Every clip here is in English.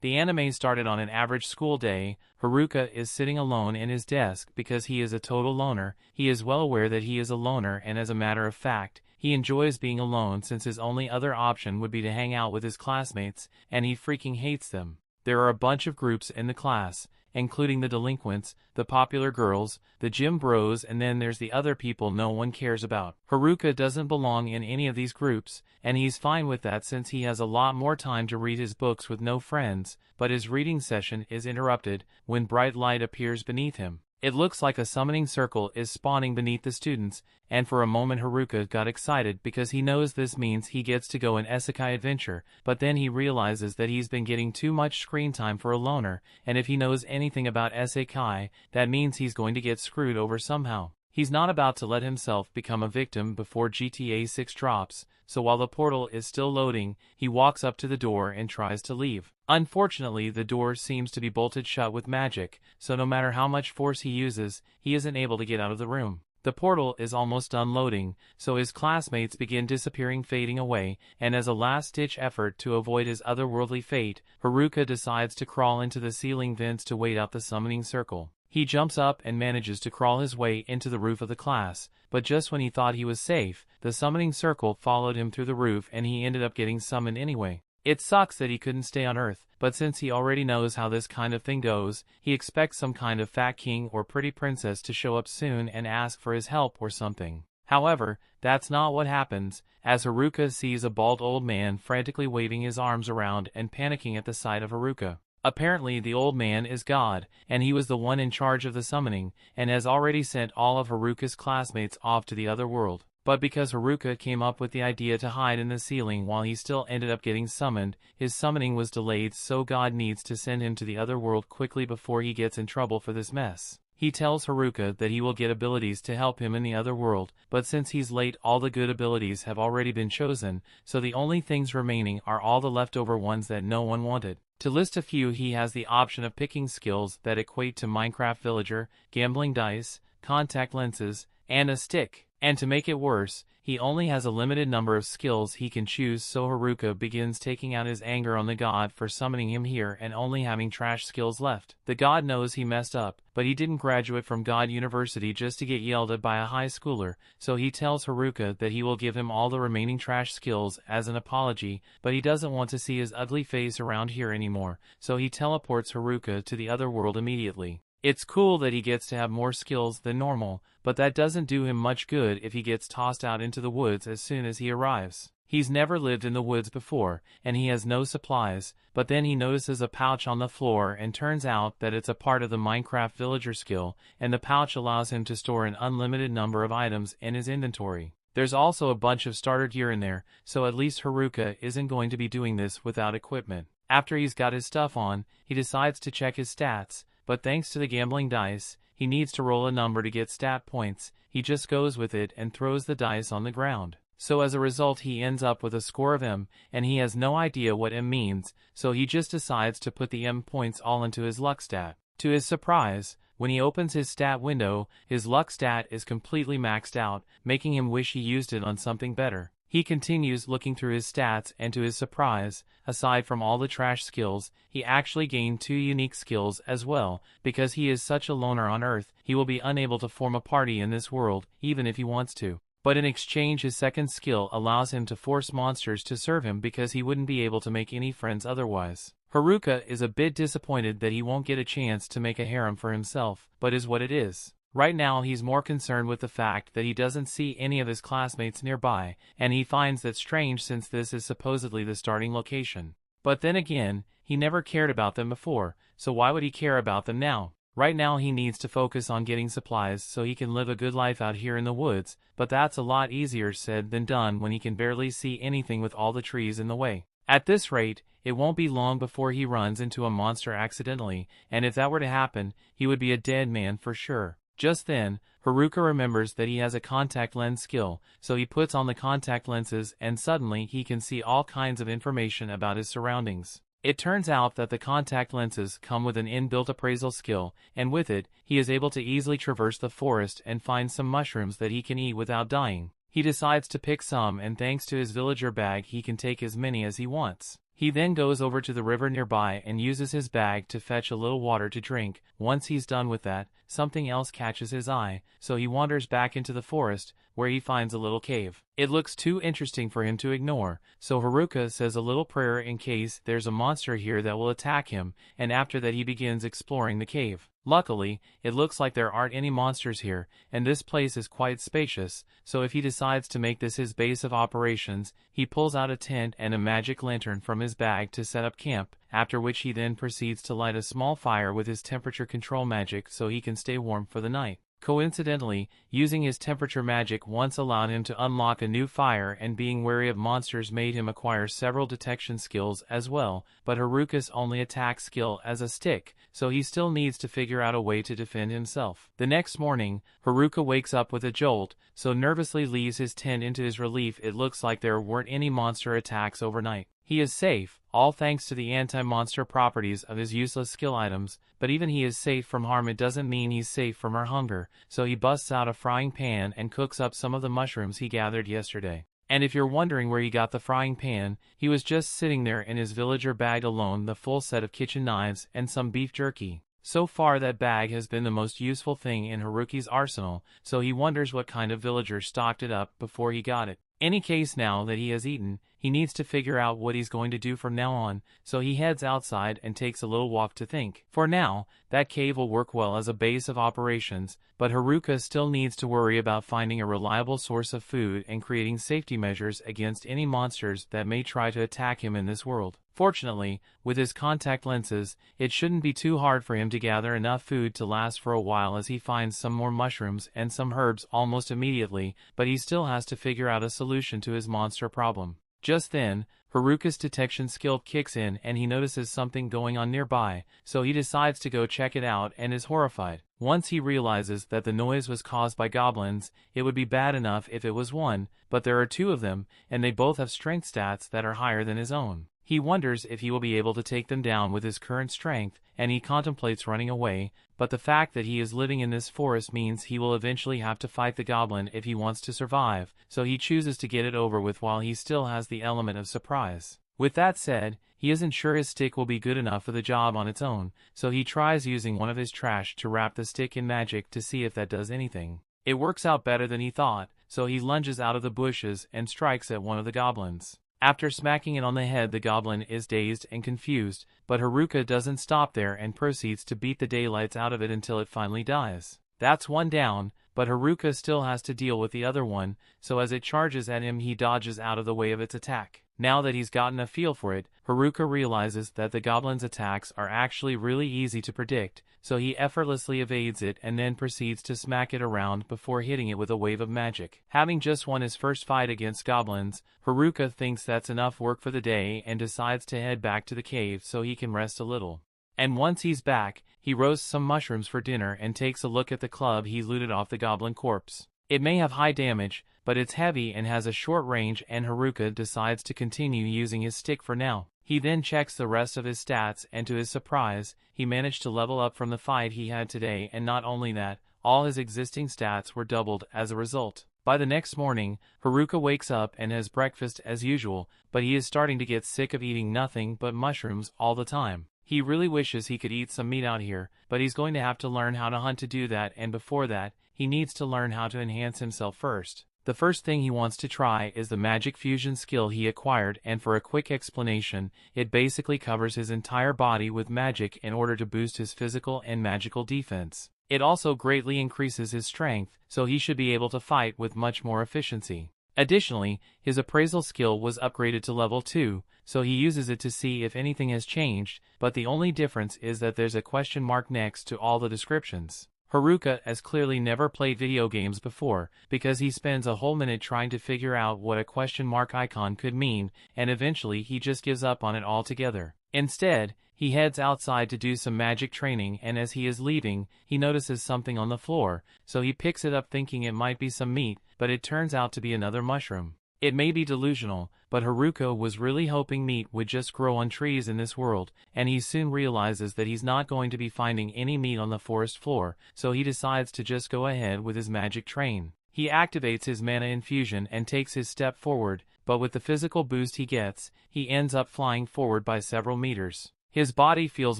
The anime started on an average school day. Haruka is sitting alone in his desk because he is a total loner. He is well aware that he is a loner, and as a matter of fact, he enjoys being alone since his only other option would be to hang out with his classmates, and he freaking hates them. There are a bunch of groups in the class, including the delinquents, the popular girls, the gym bros, and then there's the other people no one cares about. Haruka doesn't belong in any of these groups, and he's fine with that since he has a lot more time to read his books with no friends, but his reading session is interrupted when bright light appears beneath him. It looks like a summoning circle is spawning beneath the students, and for a moment Haruka got excited because he knows this means he gets to go an Isekai adventure, but then he realizes that he's been getting too much screen time for a loner, and if he knows anything about Isekai, that means he's going to get screwed over somehow. He's not about to let himself become a victim before GTA 6 drops, so while the portal is still loading, he walks up to the door and tries to leave. Unfortunately, the door seems to be bolted shut with magic, so no matter how much force he uses, he isn't able to get out of the room. The portal is almost done loading, so his classmates begin disappearing, fading away, and as a last-ditch effort to avoid his otherworldly fate, Haruka decides to crawl into the ceiling vents to wait out the summoning circle. He jumps up and manages to crawl his way into the roof of the class, but just when he thought he was safe, the summoning circle followed him through the roof and he ended up getting summoned anyway. It sucks that he couldn't stay on Earth, but since he already knows how this kind of thing goes, he expects some kind of fat king or pretty princess to show up soon and ask for his help or something. However, that's not what happens, as Haruka sees a bald old man frantically waving his arms around and panicking at the sight of Haruka. Apparently the old man is God, and he was the one in charge of the summoning, and has already sent all of Haruka's classmates off to the other world. But because Haruka came up with the idea to hide in the ceiling while he still ended up getting summoned, his summoning was delayed, so God needs to send him to the other world quickly before he gets in trouble for this mess. He tells Haruka that he will get abilities to help him in the other world, but since he's late, all the good abilities have already been chosen, so the only things remaining are all the leftover ones that no one wanted. To list a few, he has the option of picking skills that equate to Minecraft villager, gambling dice, contact lenses, and a stick. And to make it worse, he only has a limited number of skills he can choose, so Haruka begins taking out his anger on the god for summoning him here and only having trash skills left. The god knows he messed up, but he didn't graduate from God University just to get yelled at by a high schooler, so he tells Haruka that he will give him all the remaining trash skills as an apology, but he doesn't want to see his ugly face around here anymore, so he teleports Haruka to the other world immediately. It's cool that he gets to have more skills than normal, but that doesn't do him much good if he gets tossed out into the woods as soon as he arrives. He's never lived in the woods before, and he has no supplies, but then he notices a pouch on the floor and turns out that it's a part of the Minecraft villager skill, and the pouch allows him to store an unlimited number of items in his inventory. There's also a bunch of starter gear in there, so at least Haruka isn't going to be doing this without equipment. After he's got his stuff on, he decides to check his stats, but thanks to the gambling dice, he needs to roll a number to get stat points. He just goes with it and throws the dice on the ground. So as a result, he ends up with a score of M, and he has no idea what M means, so he just decides to put the M points all into his luck stat. To his surprise, when he opens his stat window, his luck stat is completely maxed out, making him wish he used it on something better. He continues looking through his stats, and to his surprise, aside from all the trash skills, he actually gained 2 unique skills as well. Because he is such a loner on Earth, he will be unable to form a party in this world, even if he wants to. But in exchange, his second skill allows him to force monsters to serve him because he wouldn't be able to make any friends otherwise. Haruka is a bit disappointed that he won't get a chance to make a harem for himself, but is what it is. Right now he's more concerned with the fact that he doesn't see any of his classmates nearby, and he finds that strange since this is supposedly the starting location. But then again, he never cared about them before, so why would he care about them now? Right now he needs to focus on getting supplies so he can live a good life out here in the woods, but that's a lot easier said than done when he can barely see anything with all the trees in the way. At this rate, it won't be long before he runs into a monster accidentally, and if that were to happen, he would be a dead man for sure. Just then, Haruka remembers that he has a contact lens skill, so he puts on the contact lenses and suddenly he can see all kinds of information about his surroundings. It turns out that the contact lenses come with an inbuilt appraisal skill, and with it, he is able to easily traverse the forest and find some mushrooms that he can eat without dying. He decides to pick some, and thanks to his villager bag he can take as many as he wants. He then goes over to the river nearby and uses his bag to fetch a little water to drink. Once he's done with that, something else catches his eye, so he wanders back into the forest, where he finds a little cave. It looks too interesting for him to ignore, so Haruka says a little prayer in case there's a monster here that will attack him, and after that he begins exploring the cave. Luckily, it looks like there aren't any monsters here, and this place is quite spacious, so if he decides to make this his base of operations, he pulls out a tent and a magic lantern from his bag to set up camp, after which he then proceeds to light a small fire with his temperature control magic so he can stay warm for the night. Coincidentally, using his temperature magic once allowed him to unlock a new fire, and being wary of monsters made him acquire several detection skills as well, but Haruka's only attack skill as a stick, so he still needs to figure out a way to defend himself. The next morning, Haruka wakes up with a jolt, so nervously leaves his tent. Into his relief, it looks like there weren't any monster attacks overnight. He is safe, all thanks to the anti-monster properties of his useless skill items, but even he is safe from harm, it doesn't mean he's safe from her hunger, so he busts out a frying pan and cooks up some of the mushrooms he gathered yesterday. And if you're wondering where he got the frying pan, he was just sitting there in his villager bag alone, the full set of kitchen knives and some beef jerky. So far that bag has been the most useful thing in Haruki's arsenal, so he wonders what kind of villager stocked it up before he got it. Any case, now that he has eaten, he needs to figure out what he's going to do from now on, so he heads outside and takes a little walk to think. For now, that cave will work well as a base of operations, but Haruka still needs to worry about finding a reliable source of food and creating safety measures against any monsters that may try to attack him in this world. Fortunately, with his contact lenses, it shouldn't be too hard for him to gather enough food to last for a while, as he finds some more mushrooms and some herbs almost immediately, but he still has to figure out a solution to his monster problem. Just then, Haruka's detection skill kicks in and he notices something going on nearby, so he decides to go check it out and is horrified. Once he realizes that the noise was caused by goblins, it would be bad enough if it was one, but there are two of them, and they both have strength stats that are higher than his own. He wonders if he will be able to take them down with his current strength, and he contemplates running away, but the fact that he is living in this forest means he will eventually have to fight the goblin if he wants to survive, so he chooses to get it over with while he still has the element of surprise. With that said, he isn't sure his stick will be good enough for the job on its own, so he tries using one of his trash to wrap the stick in magic to see if that does anything. It works out better than he thought, so he lunges out of the bushes and strikes at one of the goblins. After smacking it on the head, the goblin is dazed and confused, but Haruka doesn't stop there and proceeds to beat the daylights out of it until it finally dies. That's one down, but Haruka still has to deal with the other one, so as it charges at him he dodges out of the way of its attack. Now that he's gotten a feel for it, Haruka realizes that the goblin's attacks are actually really easy to predict, so he effortlessly evades it and then proceeds to smack it around before hitting it with a wave of magic. Having just won his first fight against goblins, Haruka thinks that's enough work for the day and decides to head back to the cave so he can rest a little. And once he's back, he roasts some mushrooms for dinner and takes a look at the club he looted off the goblin corpse. It may have high damage, but it's heavy and has a short range, and Haruka decides to continue using his stick for now. He then checks the rest of his stats, and to his surprise, he managed to level up from the fight he had today, and not only that, all his existing stats were doubled as a result. By the next morning, Haruka wakes up and has breakfast as usual, but he is starting to get sick of eating nothing but mushrooms all the time. He really wishes he could eat some meat out here, but he's going to have to learn how to hunt to do that, and before that, he needs to learn how to enhance himself first. The first thing he wants to try is the magic fusion skill he acquired, and for a quick explanation, it basically covers his entire body with magic in order to boost his physical and magical defense. It also greatly increases his strength, so he should be able to fight with much more efficiency. Additionally, his appraisal skill was upgraded to level 2, so he uses it to see if anything has changed, but the only difference is that there's a question mark next to all the descriptions. Haruka has clearly never played video games before, because he spends a whole minute trying to figure out what a question mark icon could mean, and eventually he just gives up on it altogether. Instead, he heads outside to do some magic training, and as he is leaving, he notices something on the floor, so he picks it up thinking it might be some meat, but it turns out to be another mushroom. It may be delusional, but Haruka was really hoping meat would just grow on trees in this world, and he soon realizes that he's not going to be finding any meat on the forest floor, so he decides to just go ahead with his magic train. He activates his mana infusion and takes his step forward, but with the physical boost he gets, he ends up flying forward by several meters. His body feels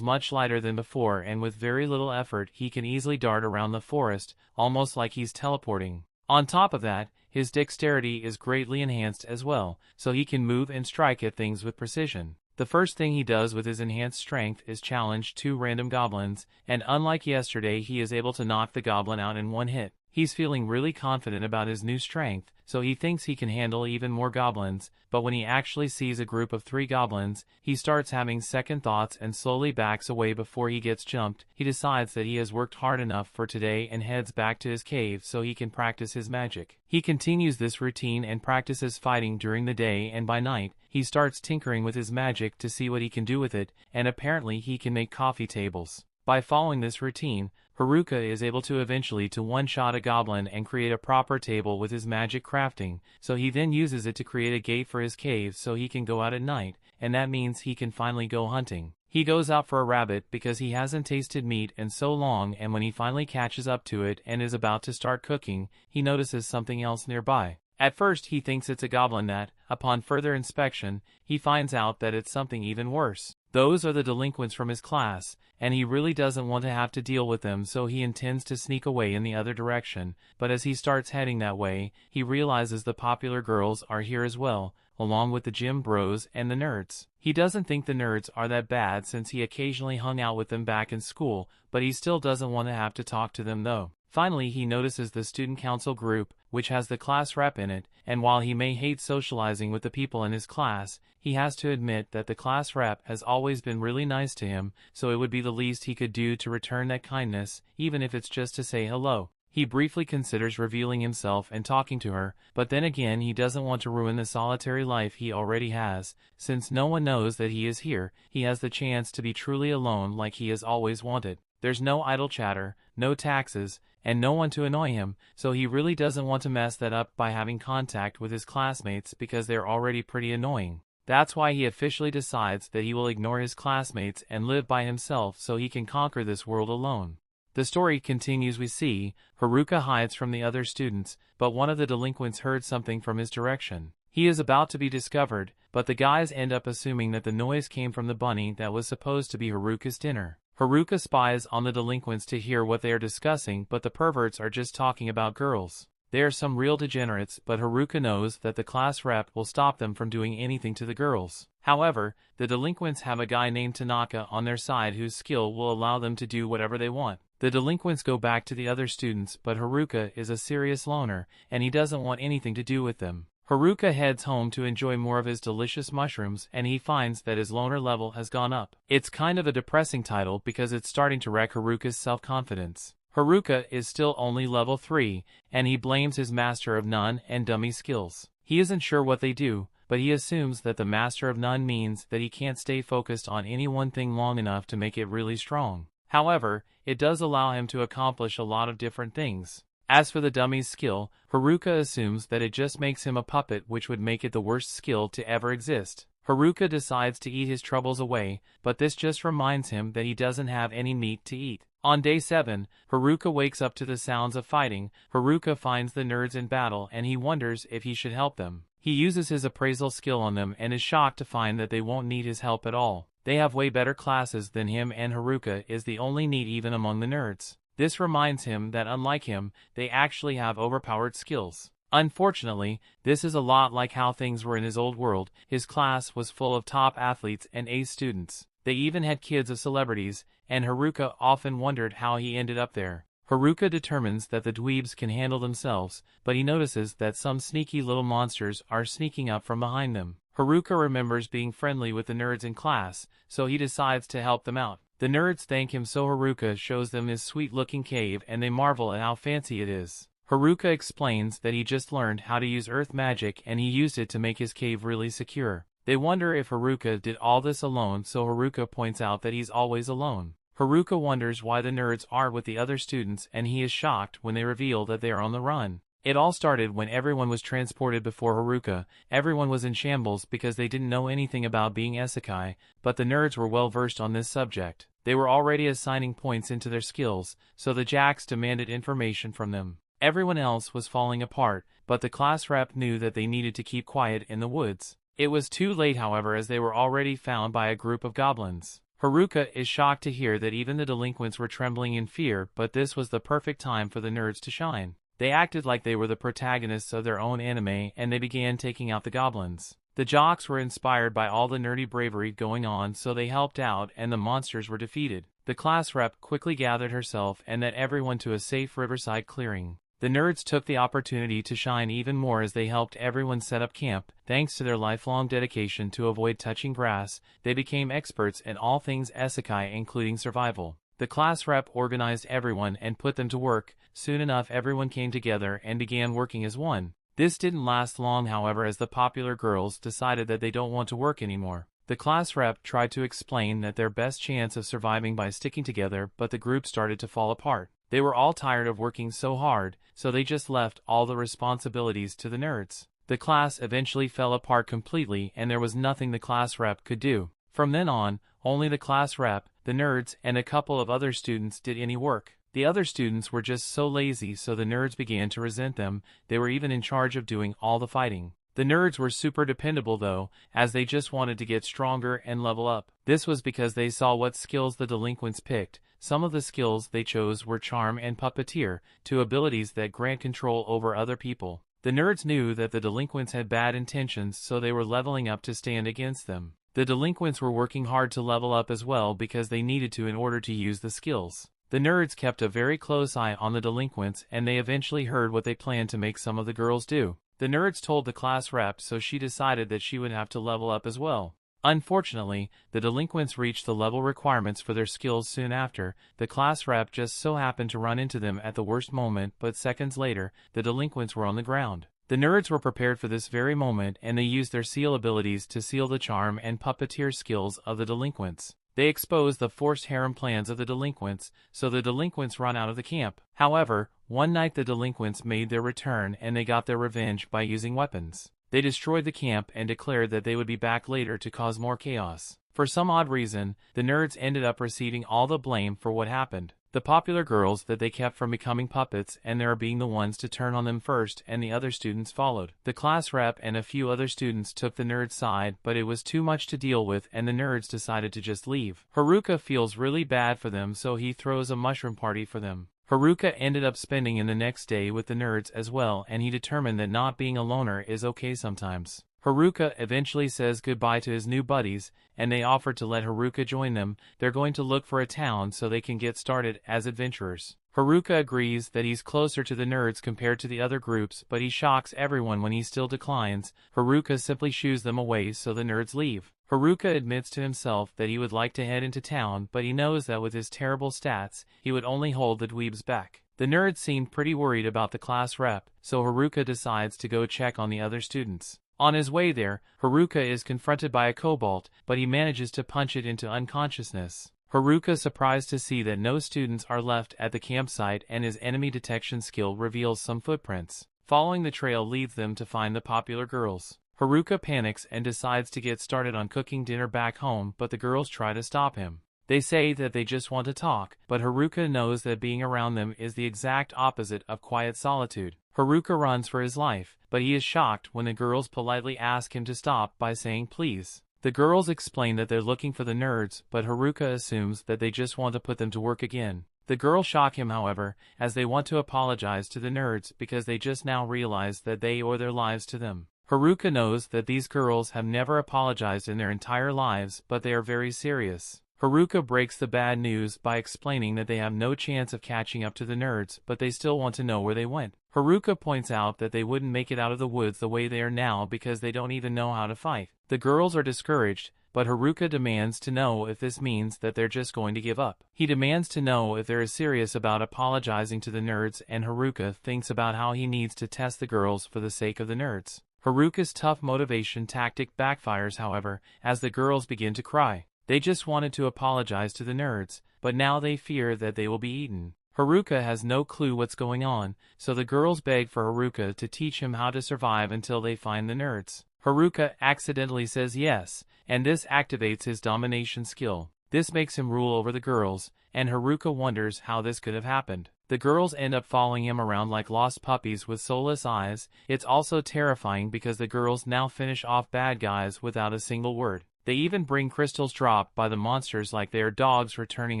much lighter than before, and with very little effort he can easily dart around the forest, almost like he's teleporting. On top of that, his dexterity is greatly enhanced as well, so he can move and strike at things with precision. The first thing he does with his enhanced strength is challenge 2 random goblins, and unlike yesterday he is able to knock the goblin out in one hit. He's feeling really confident about his new strength, so he thinks he can handle even more goblins, but when he actually sees a group of 3 goblins, he starts having second thoughts and slowly backs away before he gets jumped. He decides that he has worked hard enough for today and heads back to his cave so he can practice his magic. He continues this routine and practices fighting during the day, and by night, he starts tinkering with his magic to see what he can do with it, and apparently he can make coffee tables. By following this routine, Haruka is able to eventually one-shot a goblin and create a proper table with his magic crafting, so he then uses it to create a gate for his cave so he can go out at night, and that means he can finally go hunting. He goes out for a rabbit because he hasn't tasted meat in so long, and when he finally catches up to it and is about to start cooking, he notices something else nearby. At first he thinks it's a goblin that, upon further inspection, he finds out that it's something even worse. Those are the delinquents from his class, and he really doesn't want to have to deal with them, so he intends to sneak away in the other direction, but as he starts heading that way, he realizes the popular girls are here as well, along with the gym bros and the nerds. He doesn't think the nerds are that bad since he occasionally hung out with them back in school, but he still doesn't want to have to talk to them though. Finally, he notices the student council group, which has the class rep in it, and while he may hate socializing with the people in his class, he has to admit that the class rep has always been really nice to him, so it would be the least he could do to return that kindness, even if it's just to say hello. He briefly considers revealing himself and talking to her, but then again he doesn't want to ruin the solitary life he already has. Since no one knows that he is here, he has the chance to be truly alone like he has always wanted. There's no idle chatter, no taxes, and no one to annoy him, so he really doesn't want to mess that up by having contact with his classmates because they're already pretty annoying. That's why he officially decides that he will ignore his classmates and live by himself so he can conquer this world alone. The story continues. We see Haruka hides from the other students, but one of the delinquents heard something from his direction. He is about to be discovered, but the guys end up assuming that the noise came from the bunny that was supposed to be Haruka's dinner. Haruka spies on the delinquents to hear what they are discussing, but the perverts are just talking about girls. They are some real degenerates, but Haruka knows that the class rep will stop them from doing anything to the girls. However, the delinquents have a guy named Tanaka on their side whose skill will allow them to do whatever they want. The delinquents go back to the other students, but Haruka is a serious loner, and he doesn't want anything to do with them. Haruka heads home to enjoy more of his delicious mushrooms, and he finds that his loner level has gone up. It's kind of a depressing title because it's starting to wreck Haruka's self-confidence. Haruka is still only level 3, and he blames his Master of None and Dummy skills. He isn't sure what they do, but he assumes that the Master of None means that he can't stay focused on any one thing long enough to make it really strong. However, it does allow him to accomplish a lot of different things. As for the Dummy's skill, Haruka assumes that it just makes him a puppet, which would make it the worst skill to ever exist. Haruka decides to eat his troubles away, but this just reminds him that he doesn't have any meat to eat. On day 7, Haruka wakes up to the sounds of fighting. Haruka finds the nerds in battle and he wonders if he should help them. He uses his appraisal skill on them and is shocked to find that they won't need his help at all. They have way better classes than him, and Haruka is the only NEET even among the nerds. This reminds him that unlike him, they actually have overpowered skills. Unfortunately, this is a lot like how things were in his old world. His class was full of top athletes and ace students. They even had kids of celebrities, and Haruka often wondered how he ended up there. Haruka determines that the dweebs can handle themselves, but he notices that some sneaky little monsters are sneaking up from behind them. Haruka remembers being friendly with the nerds in class, so he decides to help them out. The nerds thank him, so Haruka shows them his sweet-looking cave and they marvel at how fancy it is. Haruka explains that he just learned how to use earth magic and he used it to make his cave really secure. They wonder if Haruka did all this alone, so Haruka points out that he's always alone. Haruka wonders why the nerds are with the other students, and he is shocked when they reveal that they are on the run. It all started when everyone was transported before Haruka. Everyone was in shambles because they didn't know anything about being Isekai, but the nerds were well versed on this subject. They were already assigning points into their skills, so the jacks demanded information from them. Everyone else was falling apart, but the class rep knew that they needed to keep quiet in the woods. It was too late, however, as they were already found by a group of goblins. Haruka is shocked to hear that even the delinquents were trembling in fear, but this was the perfect time for the nerds to shine. They acted like they were the protagonists of their own anime, and they began taking out the goblins. The jocks were inspired by all the nerdy bravery going on, so they helped out and the monsters were defeated. The class rep quickly gathered herself and led everyone to a safe riverside clearing. The nerds took the opportunity to shine even more as they helped everyone set up camp. Thanks to their lifelong dedication to avoid touching grass, they became experts in all things Isekai, including survival. The class rep organized everyone and put them to work. Soon enough, everyone came together and began working as one. This didn't last long, however, as the popular girls decided that they don't want to work anymore. The class rep tried to explain that their best chance of surviving by sticking together, but the group started to fall apart. They were all tired of working so hard, so they just left all the responsibilities to the nerds. The class eventually fell apart completely, and there was nothing the class rep could do. From then on, only the class rep, the nerds, and a couple of other students did any work. The other students were just so lazy, so the nerds began to resent them. They were even in charge of doing all the fighting. The nerds were super dependable though, as they just wanted to get stronger and level up. This was because they saw what skills the delinquents picked. Some of the skills they chose were charm and puppeteer, two abilities that grant control over other people. The nerds knew that the delinquents had bad intentions, so they were leveling up to stand against them. The delinquents were working hard to level up as well because they needed to in order to use the skills. The nerds kept a very close eye on the delinquents, and they eventually heard what they planned to make some of the girls do. The nerds told the class rep, so she decided that she would have to level up as well. Unfortunately, the delinquents reached the level requirements for their skills soon after. The class rep just so happened to run into them at the worst moment, but seconds later, the delinquents were on the ground. The nerds were prepared for this very moment, and they used their seal abilities to seal the charm and puppeteer skills of the delinquents. They exposed the forced harem plans of the delinquents, so the delinquents run out of the camp. However, one night the delinquents made their return and they got their revenge by using weapons. They destroyed the camp and declared that they would be back later to cause more chaos. For some odd reason, the nerds ended up receiving all the blame for what happened. The popular girls that they kept from becoming puppets and their being the ones to turn on them first, and the other students followed. The class rep and a few other students took the nerds' side, but it was too much to deal with and the nerds decided to just leave. Haruka feels really bad for them, so he throws a mushroom party for them. Haruka ended up spending in the next day with the nerds as well, and he determined that not being a loner is okay sometimes. Haruka eventually says goodbye to his new buddies, and they offer to let Haruka join them. They're going to look for a town so they can get started as adventurers. Haruka agrees that he's closer to the nerds compared to the other groups, but he shocks everyone when he still declines. Haruka simply shoos them away, so the nerds leave. Haruka admits to himself that he would like to head into town, but he knows that with his terrible stats, he would only hold the dweebs back. The nerds seemed pretty worried about the class rep, so Haruka decides to go check on the other students. On his way there, Haruka is confronted by a kobold, but he manages to punch it into unconsciousness. Haruka is surprised to see that no students are left at the campsite, and his enemy detection skill reveals some footprints. Following the trail leads them to find the popular girls. Haruka panics and decides to get started on cooking dinner back home, but the girls try to stop him. They say that they just want to talk, but Haruka knows that being around them is the exact opposite of quiet solitude. Haruka runs for his life, but he is shocked when the girls politely ask him to stop by saying please. The girls explain that they're looking for the nerds, but Haruka assumes that they just want to put them to work again. The girls shock him, however, as they want to apologize to the nerds because they just now realize that they owe their lives to them. Haruka knows that these girls have never apologized in their entire lives, but they are very serious. Haruka breaks the bad news by explaining that they have no chance of catching up to the nerds, but they still want to know where they went. Haruka points out that they wouldn't make it out of the woods the way they are now because they don't even know how to fight. The girls are discouraged, but Haruka demands to know if this means that they're just going to give up. He demands to know if they're serious about apologizing to the nerds, and Haruka thinks about how he needs to test the girls for the sake of the nerds. Haruka's tough motivation tactic backfires, however, as the girls begin to cry. They just wanted to apologize to the nerds, but now they fear that they will be eaten. Haruka has no clue what's going on, so the girls beg for Haruka to teach him how to survive until they find the nerds. Haruka accidentally says yes, and this activates his domination skill. This makes him rule over the girls, and Haruka wonders how this could have happened. The girls end up following him around like lost puppies with soulless eyes. It's also terrifying because the girls now finish off bad guys without a single word. They even bring crystals dropped by the monsters like they are dogs returning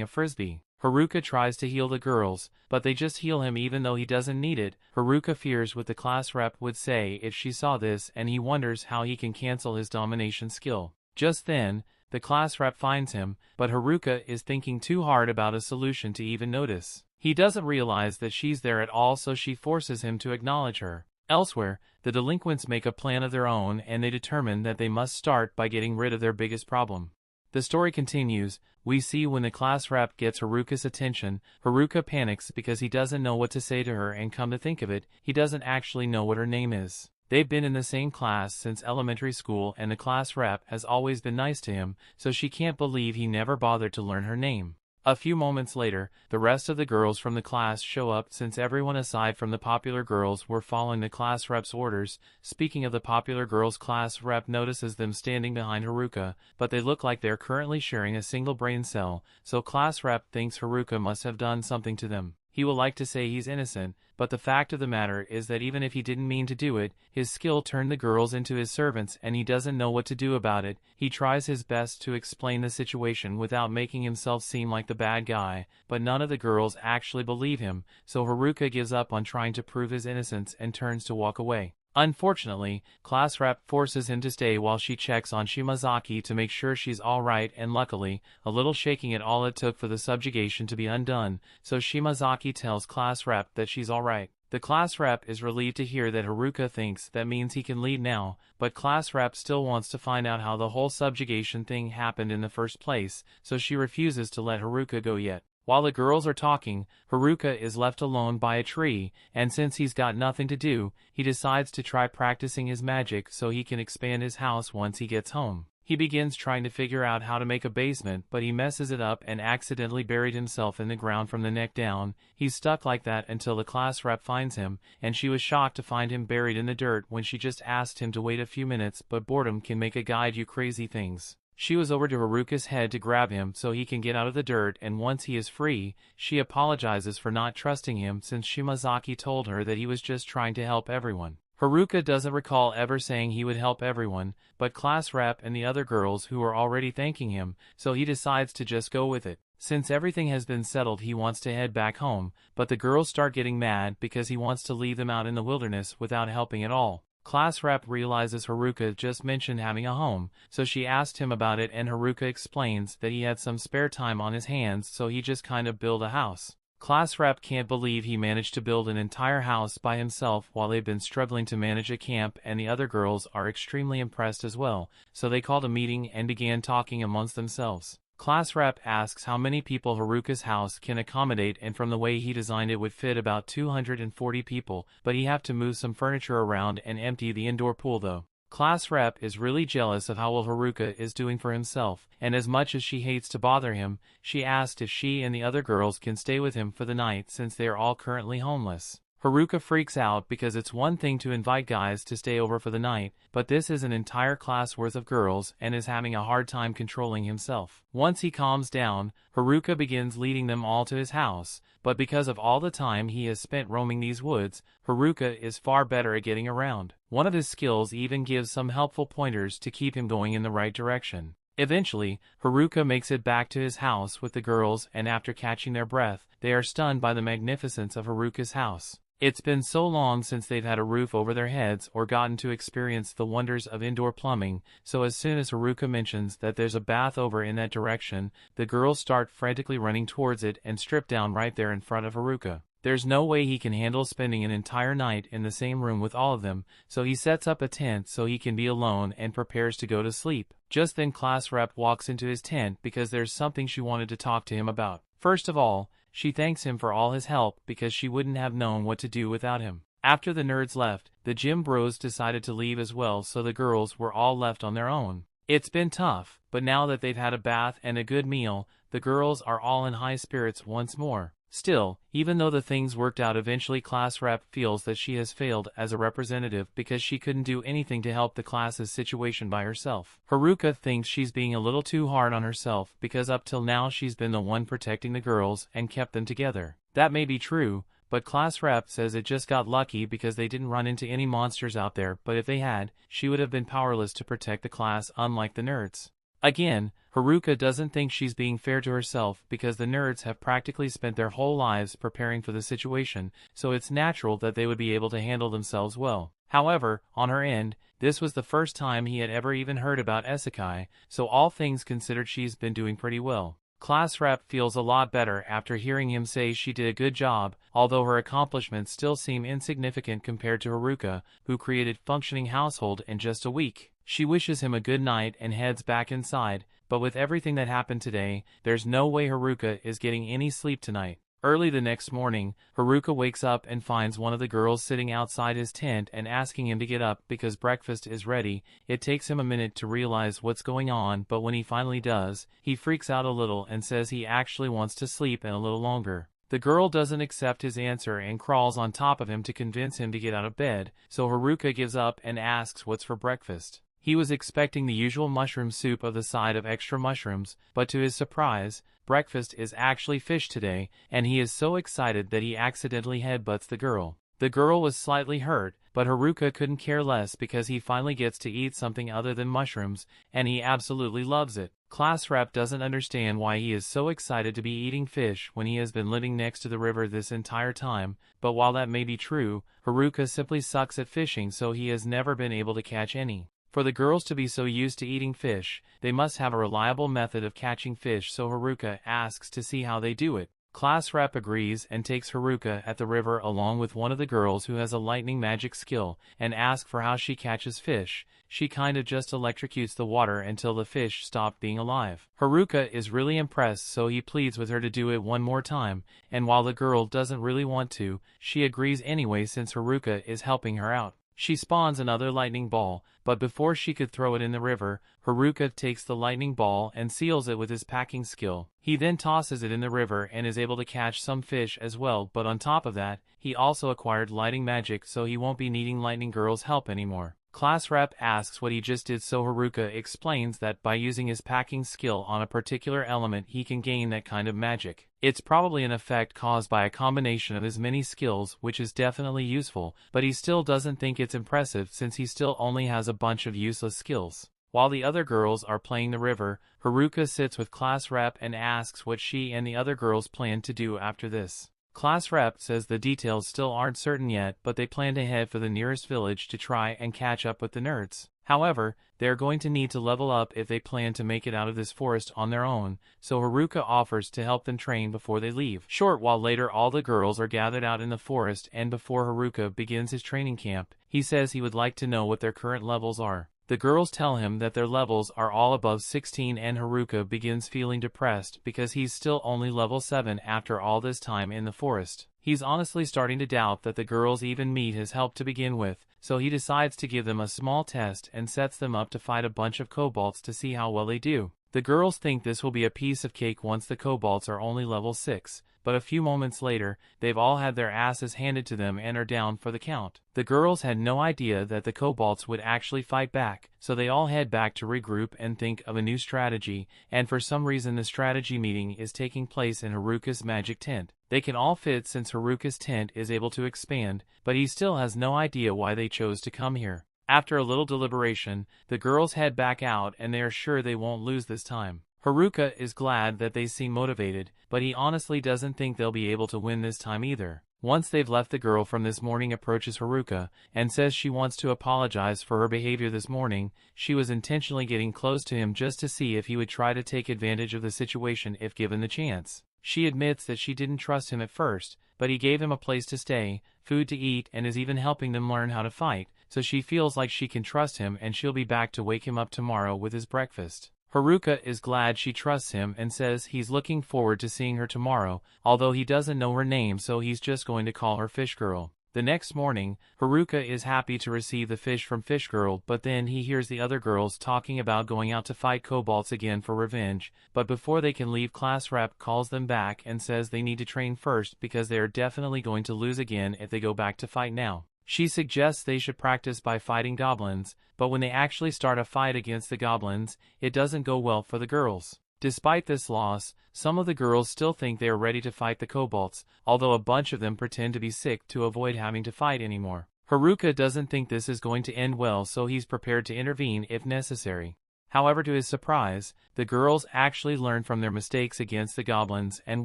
a frisbee. Haruka tries to heal the girls, but they just heal him even though he doesn't need it. Haruka fears what the class rep would say if she saw this, and he wonders how he can cancel his domination skill. Just then, the class rep finds him, but Haruka is thinking too hard about a solution to even notice. He doesn't realize that she's there at all, so she forces him to acknowledge her. Elsewhere, the delinquents make a plan of their own and they determine that they must start by getting rid of their biggest problem. The story continues. We see when the class rep gets Haruka's attention, Haruka panics because he doesn't know what to say to her, and come to think of it, he doesn't actually know what her name is. They've been in the same class since elementary school and the class rep has always been nice to him, so she can't believe he never bothered to learn her name. A few moments later, the rest of the girls from the class show up since everyone aside from the popular girls were following the class rep's orders. Speaking of the popular girls, class rep notices them standing behind Haruka, but they look like they're currently sharing a single brain cell, so class rep thinks Haruka must have done something to them. He will like to say he's innocent, but the fact of the matter is that even if he didn't mean to do it, his skill turned the girls into his servants and he doesn't know what to do about it. He tries his best to explain the situation without making himself seem like the bad guy, but none of the girls actually believe him, so Haruka gives up on trying to prove his innocence and turns to walk away. Unfortunately, class rep forces him to stay while she checks on Shimazaki to make sure she's alright, and luckily, a little shaking at all it took for the subjugation to be undone, so Shimazaki tells class rep that she's alright. The class rep is relieved to hear that Haruka thinks that means he can leave now, but class rep still wants to find out how the whole subjugation thing happened in the first place, so she refuses to let Haruka go yet. While the girls are talking, Haruka is left alone by a tree, and since he's got nothing to do, he decides to try practicing his magic so he can expand his house once he gets home. He begins trying to figure out how to make a basement, but he messes it up and accidentally buried himself in the ground from the neck down. He's stuck like that until the class rep finds him, and she was shocked to find him buried in the dirt when she just asked him to wait a few minutes, but boredom can make a guide you crazy things. She was over to Haruka's head to grab him so he can get out of the dirt, and once he is free, she apologizes for not trusting him since Shimazaki told her that he was just trying to help everyone. Haruka doesn't recall ever saying he would help everyone, but class rep and the other girls who are already thanking him, so he decides to just go with it. Since everything has been settled, he wants to head back home, but the girls start getting mad because he wants to leave them out in the wilderness without helping at all. Class rep realizes Haruka just mentioned having a home, so she asked him about it, and Haruka explains that he had some spare time on his hands, so he just kind of built a house. Class rep can't believe he managed to build an entire house by himself while they've been struggling to manage a camp, and the other girls are extremely impressed as well, so they called a meeting and began talking amongst themselves. Class rep asks how many people Haruka's house can accommodate, and from the way he designed it would fit about 240 people, but he have to move some furniture around and empty the indoor pool though. Class rep is really jealous of how well Haruka is doing for himself, and as much as she hates to bother him, she asked if she and the other girls can stay with him for the night since they are all currently homeless. Haruka freaks out because it's one thing to invite guys to stay over for the night, but this is an entire class worth of girls and is having a hard time controlling himself. Once he calms down, Haruka begins leading them all to his house, but because of all the time he has spent roaming these woods, Haruka is far better at getting around. One of his skills even gives some helpful pointers to keep him going in the right direction. Eventually, Haruka makes it back to his house with the girls, and after catching their breath, they are stunned by the magnificence of Haruka's house. It's been so long since they've had a roof over their heads or gotten to experience the wonders of indoor plumbing, so as soon as Haruka mentions that there's a bath over in that direction, the girls start frantically running towards it and strip down right there in front of Haruka. There's no way he can handle spending an entire night in the same room with all of them, so he sets up a tent so he can be alone and prepares to go to sleep. Just then class rep walks into his tent because there's something she wanted to talk to him about. First of all, she thanks him for all his help because she wouldn't have known what to do without him. After the nerds left, the gym bros decided to leave as well, so the girls were all left on their own. It's been tough, but now that they've had a bath and a good meal, the girls are all in high spirits once more. Still, even though the things worked out eventually, class rep feels that she has failed as a representative because she couldn't do anything to help the class's situation by herself. Haruka thinks she's being a little too hard on herself because up till now she's been the one protecting the girls and kept them together. That may be true, but class rep says it just got lucky because they didn't run into any monsters out there, but if they had, she would have been powerless to protect the class, unlike the nerds. Again, Haruka doesn't think she's being fair to herself because the nerds have practically spent their whole lives preparing for the situation, so it's natural that they would be able to handle themselves well. However, on her end, this was the first time he had ever even heard about Isekai, so all things considered she's been doing pretty well. Class rep feels a lot better after hearing him say she did a good job, although her accomplishments still seem insignificant compared to Haruka, who created functioning household in just a week. She wishes him a good night and heads back inside, but with everything that happened today, there's no way Haruka is getting any sleep tonight. Early the next morning, Haruka wakes up and finds one of the girls sitting outside his tent and asking him to get up because breakfast is ready. It takes him a minute to realize what's going on, but when he finally does, he freaks out a little and says he actually wants to sleep in a little longer. The girl doesn't accept his answer and crawls on top of him to convince him to get out of bed, so Haruka gives up and asks what's for breakfast. He was expecting the usual mushroom soup of the side of extra mushrooms, but to his surprise, breakfast is actually fish today, and he is so excited that he accidentally headbutts the girl. The girl was slightly hurt, but Haruka couldn't care less because he finally gets to eat something other than mushrooms, and he absolutely loves it. Class rep doesn't understand why he is so excited to be eating fish when he has been living next to the river this entire time, but while that may be true, Haruka simply sucks at fishing, so he has never been able to catch any. For the girls to be so used to eating fish, they must have a reliable method of catching fish, so Haruka asks to see how they do it. Class rep agrees and takes Haruka at the river along with one of the girls who has a lightning magic skill, and asks for how she catches fish. She kind of just electrocutes the water until the fish stop being alive. Haruka is really impressed, so he pleads with her to do it one more time, and while the girl doesn't really want to, she agrees anyway since Haruka is helping her out. She spawns another lightning ball, but before she could throw it in the river, Haruka takes the lightning ball and seals it with his packing skill. He then tosses it in the river and is able to catch some fish as well, but on top of that, he also acquired lighting magic, so he won't be needing Lightning Girl's help anymore. Class rep asks what he just did, so Haruka explains that by using his packing skill on a particular element he can gain that kind of magic. It's probably an effect caused by a combination of his many skills, which is definitely useful, but he still doesn't think it's impressive since he still only has a bunch of useless skills. While the other girls are playing the river, Haruka sits with class rep and asks what she and the other girls plan to do after this. Class rep says the details still aren't certain yet, but they plan to head for the nearest village to try and catch up with the nerds. However, they are going to need to level up if they plan to make it out of this forest on their own, so Haruka offers to help them train before they leave. Short while later, all the girls are gathered out in the forest, and before Haruka begins his training camp, he says he would like to know what their current levels are. The girls tell him that their levels are all above 16, and Haruka begins feeling depressed because he's still only level 7 after all this time in the forest. He's honestly starting to doubt that the girls even need his help to begin with, so he decides to give them a small test and sets them up to fight a bunch of kobolds to see how well they do. The girls think this will be a piece of cake once the kobolds are only level 6, but a few moments later, they've all had their asses handed to them and are down for the count. The girls had no idea that the kobolds would actually fight back, so they all head back to regroup and think of a new strategy, and for some reason the strategy meeting is taking place in Haruka's magic tent. They can all fit since Haruka's tent is able to expand, but he still has no idea why they chose to come here. After a little deliberation, the girls head back out and they are sure they won't lose this time. Haruka is glad that they seem motivated, but he honestly doesn't think they'll be able to win this time either. Once they've left, the girl from this morning approaches Haruka and says she wants to apologize for her behavior this morning. She was intentionally getting close to him just to see if he would try to take advantage of the situation if given the chance. She admits that she didn't trust him at first, but he gave him a place to stay, food to eat, and is even helping them learn how to fight, so she feels like she can trust him and she'll be back to wake him up tomorrow with his breakfast. Haruka is glad she trusts him and says he's looking forward to seeing her tomorrow, although he doesn't know her name, so he's just going to call her Fish Girl. The next morning, Haruka is happy to receive the fish from Fish Girl, but then he hears the other girls talking about going out to fight kobolds again for revenge, but before they can leave, class rep calls them back and says they need to train first because they are definitely going to lose again if they go back to fight now. She suggests they should practice by fighting goblins, but when they actually start a fight against the goblins, it doesn't go well for the girls. Despite this loss, some of the girls still think they are ready to fight the kobolds, although a bunch of them pretend to be sick to avoid having to fight anymore. Haruka doesn't think this is going to end well, so he's prepared to intervene if necessary. However, to his surprise, the girls actually learn from their mistakes against the goblins and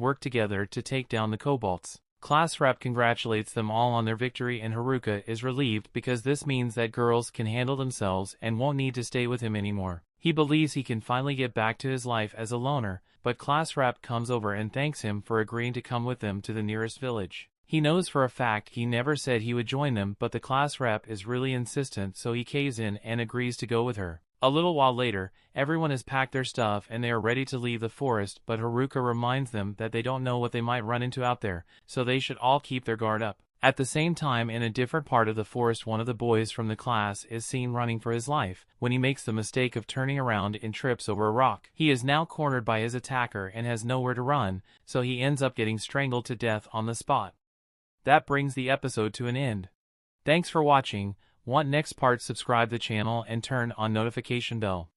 work together to take down the kobolds. Class rep congratulates them all on their victory and Haruka is relieved because this means that girls can handle themselves and won't need to stay with him anymore. He believes he can finally get back to his life as a loner, but class rep comes over and thanks him for agreeing to come with them to the nearest village. He knows for a fact he never said he would join them, but the class rep is really insistent, so he caves in and agrees to go with her. A little while later, everyone has packed their stuff and they are ready to leave the forest, but Haruka reminds them that they don't know what they might run into out there, so they should all keep their guard up. At the same time, in a different part of the forest, one of the boys from the class is seen running for his life, when he makes the mistake of turning around and trips over a rock. He is now cornered by his attacker and has nowhere to run, so he ends up getting strangled to death on the spot. That brings the episode to an end. Thanks for watching. Want next part? Subscribe the channel and turn on notification bell.